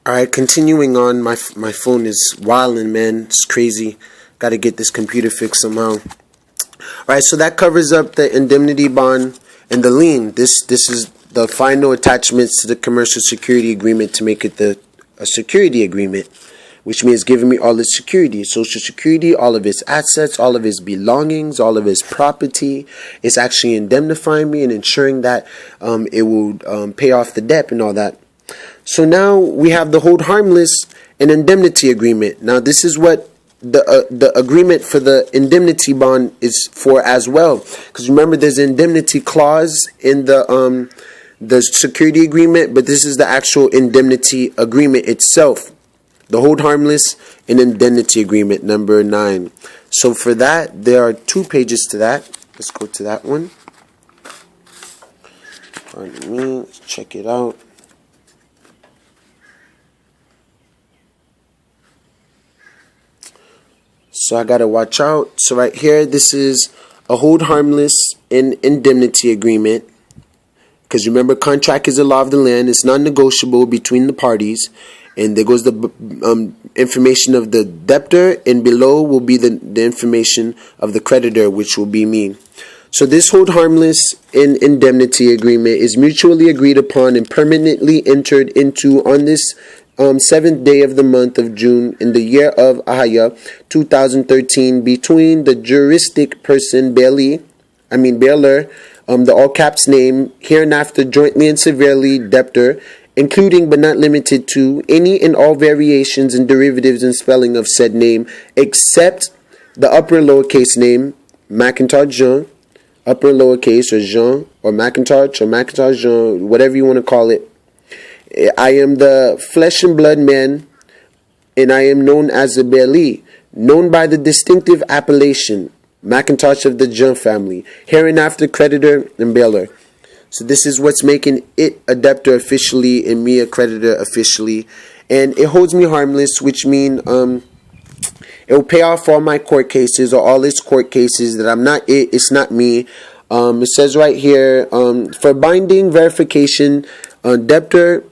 All right, continuing on. My phone is wilding, man. It's crazy. Got to get this computer fixed somehow. All right, so that covers up the indemnity bond and the lien. This is the final attachments to the commercial security agreement to make it a security agreement, which means giving me all its security, Social Security, all of its assets, all of its belongings, all of its property. It's actually indemnifying me and ensuring that it will pay off the debt and all that. So now we have the hold harmless and indemnity agreement. Now this is what the agreement for the indemnity bond is for as well. Because remember, there's an indemnity clause in the security agreement, but this is the actual indemnity agreement itself. The hold harmless and indemnity agreement, number 9. So for that, there are 2 pages to that. Let's go to that one. Pardon me. Let's check it out. So I gotta watch out. So right here, this is a hold harmless and indemnity agreement. Because remember, contract is a law of the land. It's non-negotiable between the parties. And there goes the information of the debtor, and below will be the information of the creditor, which will be me. So this hold harmless and indemnity agreement is mutually agreed upon and permanently entered into on this 7th day of the month of June in the year of Ahaya 2013 between the juristic person bailer, the all caps name, hereinafter jointly and severally debtor, including but not limited to any and all variations and derivatives and spelling of said name, except the upper lowercase name, Macintosh Jean, upper lowercase or Jean, or Macintosh Jean, whatever you want to call it. I am the flesh and blood man, and I am known as the Bailey, known by the distinctive appellation, Macintosh of the Jean family, hereinafter creditor and bailer. So this is what's making it a debtor officially and me a creditor officially. And it holds me harmless, which means it will pay off all my court cases or all its court cases that I'm not it, it's not me. It says right here, for binding verification, debtor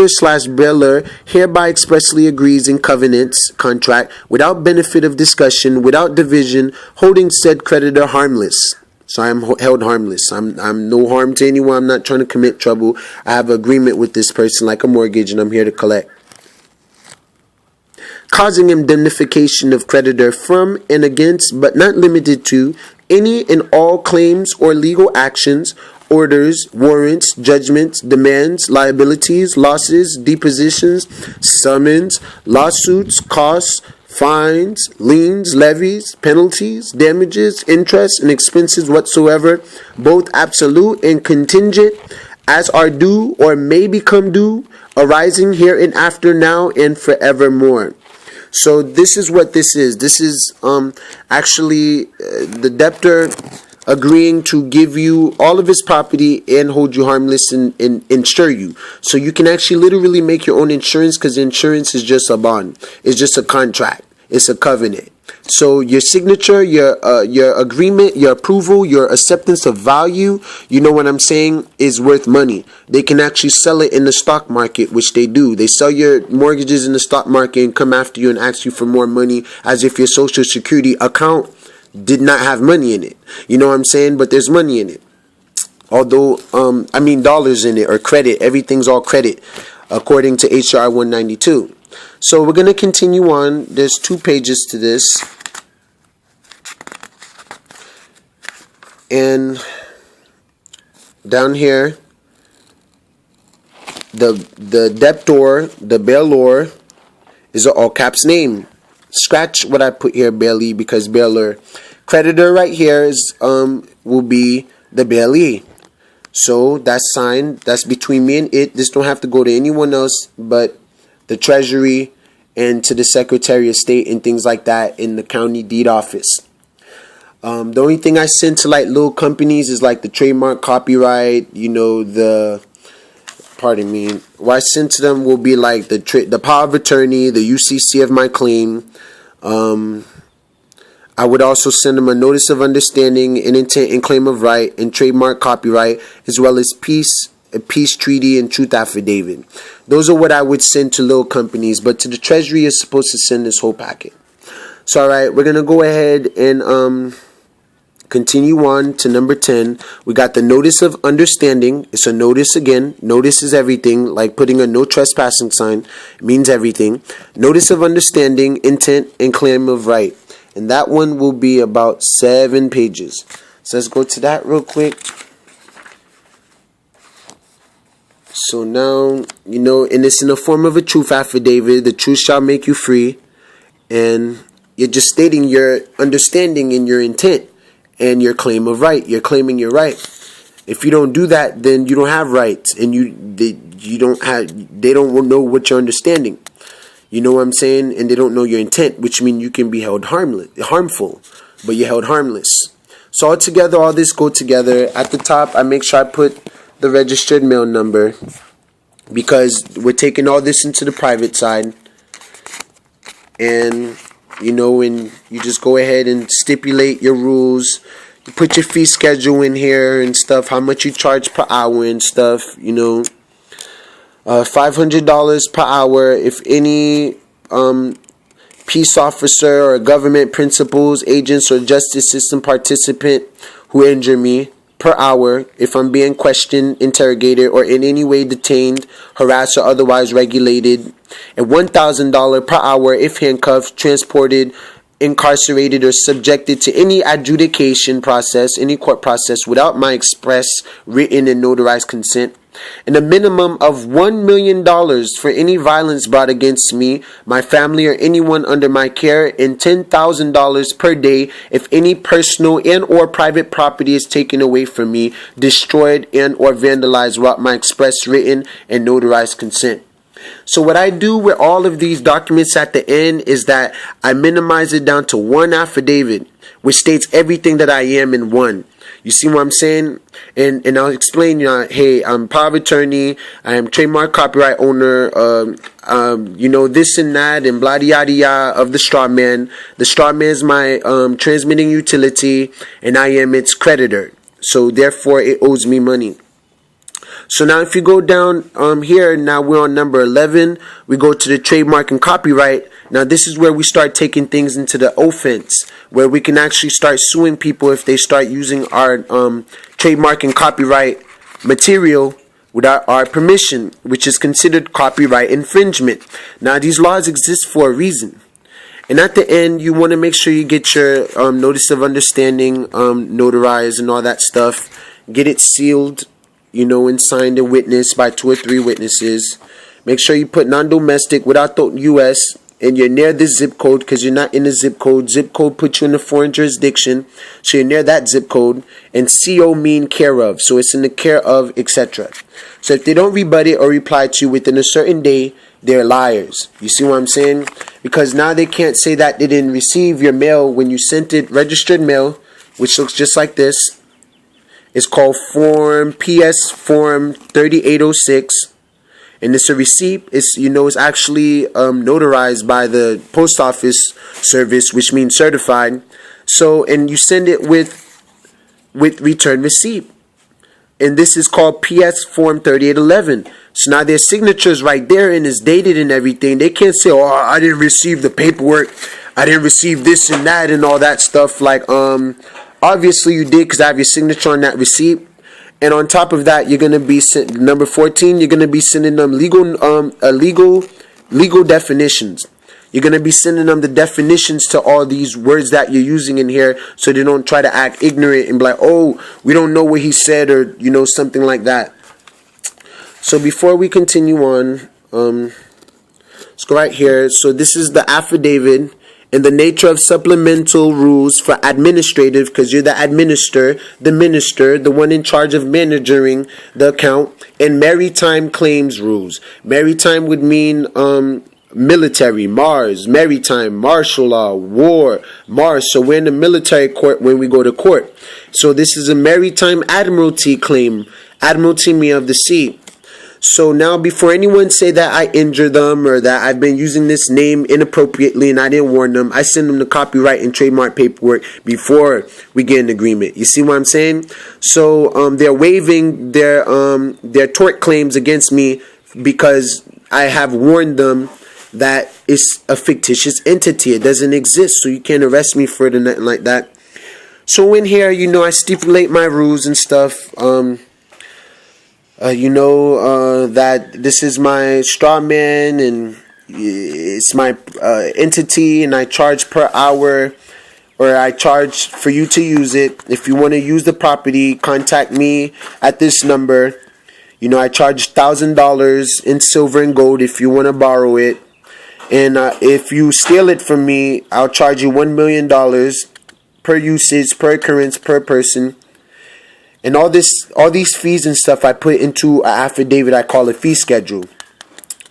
slash bailer hereby expressly agrees in covenants contract without benefit of discussion, without division, holding said creditor harmless. So I am held harmless. I'm no harm to anyone. I'm not trying to commit trouble. I have an agreement with this person like a mortgage, and I'm here to collect. Causing indemnification of creditor from and against, but not limited to, any and all claims or legal actions, orders, warrants, judgments, demands, liabilities, losses, depositions, summons, lawsuits, costs, fines, liens, levies, penalties, damages, interest, and expenses whatsoever, both absolute and contingent, as are due or may become due, arising hereinafter, now and forevermore. So this is what this is. This is actually the debtor agreeing to give you all of his property and hold you harmless and insure you. So you can actually literally make your own insurance, because insurance is just a bond. It's just a contract. It's a covenant. So your signature, your agreement, your approval, your acceptance of value, you know what I'm saying, is worth money. They can actually sell it in the stock market, which they do. They sell your mortgages in the stock market and come after you and ask you for more money as if your Social Security account did not have money in it. You know what I'm saying? But there's money in it. Although, dollars in it or credit. Everything's all credit according to HR 192. So we're going to continue on. There's 2 pages to this. And down here, the debtor, the bailor, is an all caps name. Scratch what I put here, Bailey, because bailer. Creditor right here is will be the bailee. So that's signed. That's between me and it. This don't have to go to anyone else but the Treasury and to the Secretary of State and things like that in the county deed office. The only thing I send to like little companies is like the trademark, copyright, what I send to them will be like the power of attorney, the UCC of my claim. I would also send them a notice of understanding and intent and claim of right and trademark, copyright, as well as peace a peace treaty, and truth affidavit. Those are what I would send to little companies, but to the Treasury, you're supposed to send this whole packet. So, all right, we're going to go ahead and continue on to number 10. We got the notice of understanding. It's a notice again. Notice is everything, like putting a no trespassing sign. It means everything. Notice of understanding, intent, and claim of right. And that one will be about 7 pages. So let's go to that real quick. So now, and it's in the form of a truth affidavit. The truth shall make you free. And you're just stating your understanding and your intent and your claim of right. You're claiming your right. If you don't do that, then you don't have rights, and they don't know what you're understanding. You know what I'm saying? And they don't know your intent, which means you can be held harmful, but you're held harmless. So all together, all this go together. At the top, I make sure I put the registered mail number, because we're taking all this into the private side. And and you just go ahead and stipulate your rules. You put your fee schedule in here and stuff, how much you charge per hour and stuff, $500 per hour if any peace officer or government principals, agents, or justice system participant who injure me, per hour if I'm being questioned, interrogated, or in any way detained, harassed, or otherwise regulated, and $1,000 per hour if handcuffed, transported, incarcerated, or subjected to any adjudication process, any court process without my express, written, and notarized consent, and a minimum of $1 million for any violence brought against me, my family, or anyone under my care, and $10,000 per day if any personal and or private property is taken away from me, destroyed, and or vandalized without my express, written, and notarized consent. So what I do with all of these documents at the end is that I minimize it down to one affidavit, which states everything that I am in one. You see what I'm saying? And I'll explain, hey, I'm power of attorney, I am trademark copyright owner, this and that, and blah yada yada of the straw man. The straw man is my transmitting utility, and I am its creditor. So therefore, it owes me money. So now if you go down here, now we're on number 11. We go to the trademark and copyright. Now this is where we start taking things into the offense, where we can actually start suing people if they start using our trademark and copyright material without our permission, which is considered copyright infringement. Now these laws exist for a reason. And at the end, you want to make sure you get your notice of understanding notarized and all that stuff. Get it sealed, and signed and witnessed by 2 or 3 witnesses. Make sure you put non-domestic without the U.S. and you're near the zip code, because you're not in the zip code. Zip code puts you in a foreign jurisdiction, so you're near that zip code. And CO mean care of, so it's in the care of, etc. So if they don't rebut it or reply to you within a certain day, they're liars. You see what I'm saying? Because now they can't say that they didn't receive your mail when you sent it, registered mail, which looks just like this. It's called PS Form 3806, and it's a receipt. It's actually notarized by the post office service, which means certified. So, and you send it with return receipt, and this is called PS Form 3811. So now their signatures right there, and it's dated and everything. They can't say, "Oh, I didn't receive the paperwork. I didn't receive this and that and all that stuff." Obviously you did, because I have your signature on that receipt. And on top of that, you're going to be number 14, you're going to be sending them legal definitions. You're going to be sending them the definitions to all these words that you're using in here, so they don't try to act ignorant and be like, "Oh, we don't know what he said," or something like that. So before we continue on, let's go right here. So this is the affidavit and the nature of supplemental rules for administrative, because you're the administrator, the minister, the one in charge of managing the account, and maritime claims rules. Maritime would mean military, Mars, maritime, martial law, war, Mars. So we're in the military court when we go to court. So this is a maritime admiralty claim, admiralty meaning of the sea. So now, before anyone say that I injure them or that I've been using this name inappropriately and I didn't warn them, I send them the copyright and trademark paperwork before we get an agreement. You see what I'm saying? So they're waiving their tort claims against me because I have warned them that it's a fictitious entity. It doesn't exist, so you can't arrest me for it or nothing like that. So in here, I stipulate my rules and stuff. That this is my straw man and it's my entity, and I charge per hour, or I charge for you to use it. If you want to use the property, contact me at this number. I charge $1,000 in silver and gold if you want to borrow it. And if you steal it from me, I'll charge you $1 million per usage, per occurrence, per person. And all these fees and stuff I put into an affidavit I call a fee schedule.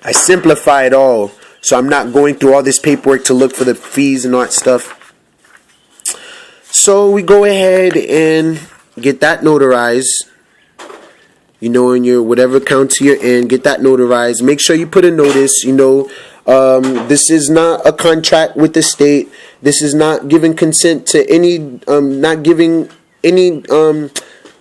I simplify it all, so I'm not going through all this paperwork to look for the fees and all that stuff. So we go ahead and get that notarized. In your whatever county you're in, get that notarized. Make sure you put a notice. This is not a contract with the state. This is not giving consent to any, not giving any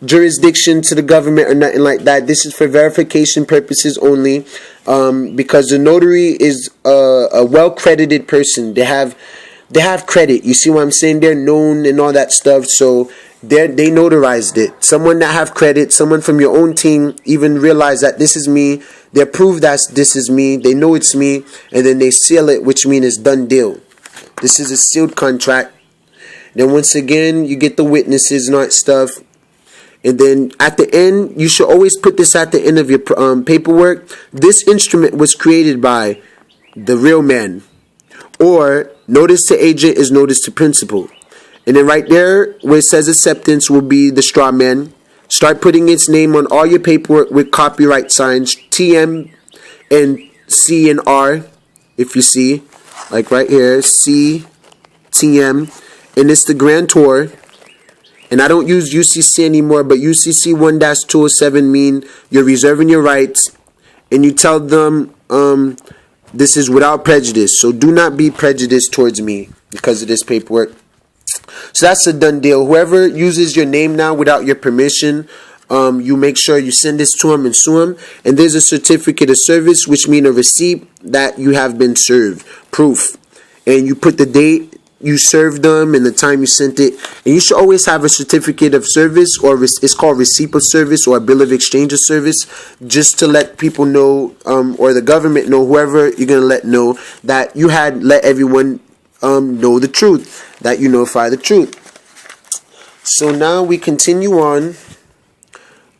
jurisdiction to the government or nothing like that. This is for verification purposes only, because the notary is a well-credited person. They have credit. You see what I'm saying? They're known and all that stuff. So they notarized it. Someone that have credit, someone from your own team even realize that this is me. They prove that this is me. They know it's me, and then they seal it, which means it's done deal. This is a sealed contract. Then once again, you get the witnesses and all that stuff. And then at the end, you should always put this at the end of your paperwork. This instrument was created by the real man. Or notice to agent is notice to principal. And then right there where it says acceptance will be the straw man. Start putting its name on all your paperwork with copyright signs, TM and C and R, if you see. Like right here, C, TM. And it's the grantor. And I don't use UCC anymore, but UCC 1-207 mean you're reserving your rights. And you tell them this is without prejudice. So do not be prejudiced towards me because of this paperwork. So that's a done deal. Whoever uses your name now without your permission, you make sure you send this to them and sue them. And there's a certificate of service, which means a receipt that you have been served. Proof. And you put the date you served them and the time you sent it. And you should always have a certificate of service, or it's called receipt of service or a bill of exchange of service, just to let people know, or the government know, whoever you're going to let know, that you had let everyone know the truth, that you notify the truth. So now we continue on.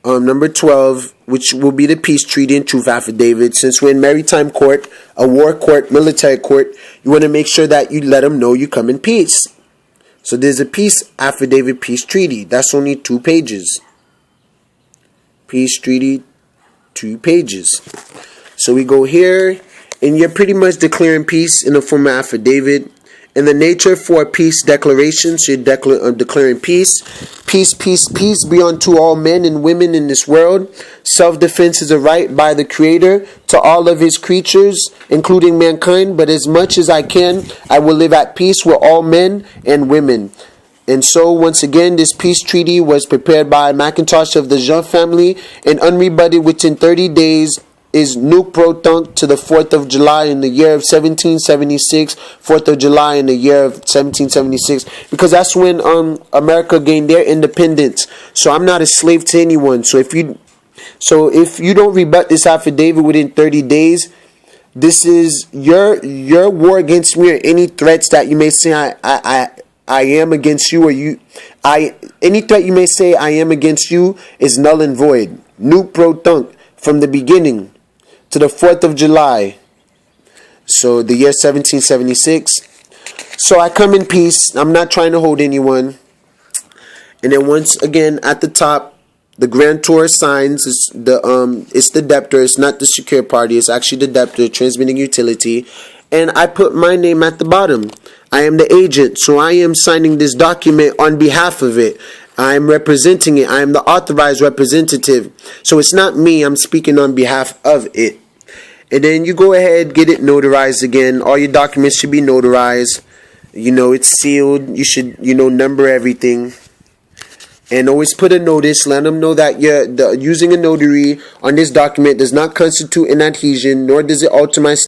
Number 12, which will be the peace treaty and truth affidavit. Since we're in maritime court, a war court, military court, you want to make sure that you let them know you come in peace. So there's a peace affidavit, peace treaty. That's only 2 pages. Peace treaty, 2 pages. So we go here, and you're pretty much declaring peace in the form of affidavit. And the nature for a peace declaration, so you're declaring peace. Peace, peace, peace be unto all men and women in this world. Self-defense is a right by the Creator to all of His creatures, including mankind. But as much as I can, I will live at peace with all men and women. And so, once again, this peace treaty was prepared by McIntosh of the Jean family and unrebutted within 30 days. Is nunc pro tunc to the 4th of July in the year of 1776, 4th of July in the year of 1776, because that's when America gained their independence. So I'm not a slave to anyone. So if you don't rebut this affidavit within 30 days, this is your war against me, or any threats that you may say I am against you, or any threat you may say I am against you is null and void. Nunc pro tunc from the beginning to the 4th of July. So the year 1776. So I come in peace. I'm not trying to hold anyone. And then once again at the top, the grantor signs. It's the debtor. It's not the secure party. It's actually the debtor, transmitting utility. And I put my name at the bottom. I am the agent, so I am signing this document on behalf of it. I'm representing it. I am the authorized representative. So it's not me. I'm speaking on behalf of it. And then you go ahead, get it notarized again. All your documents should be notarized. It's sealed. You should, number everything. And always put a notice. Let them know that using a notary on this document does not constitute an adhesion, nor does it alter my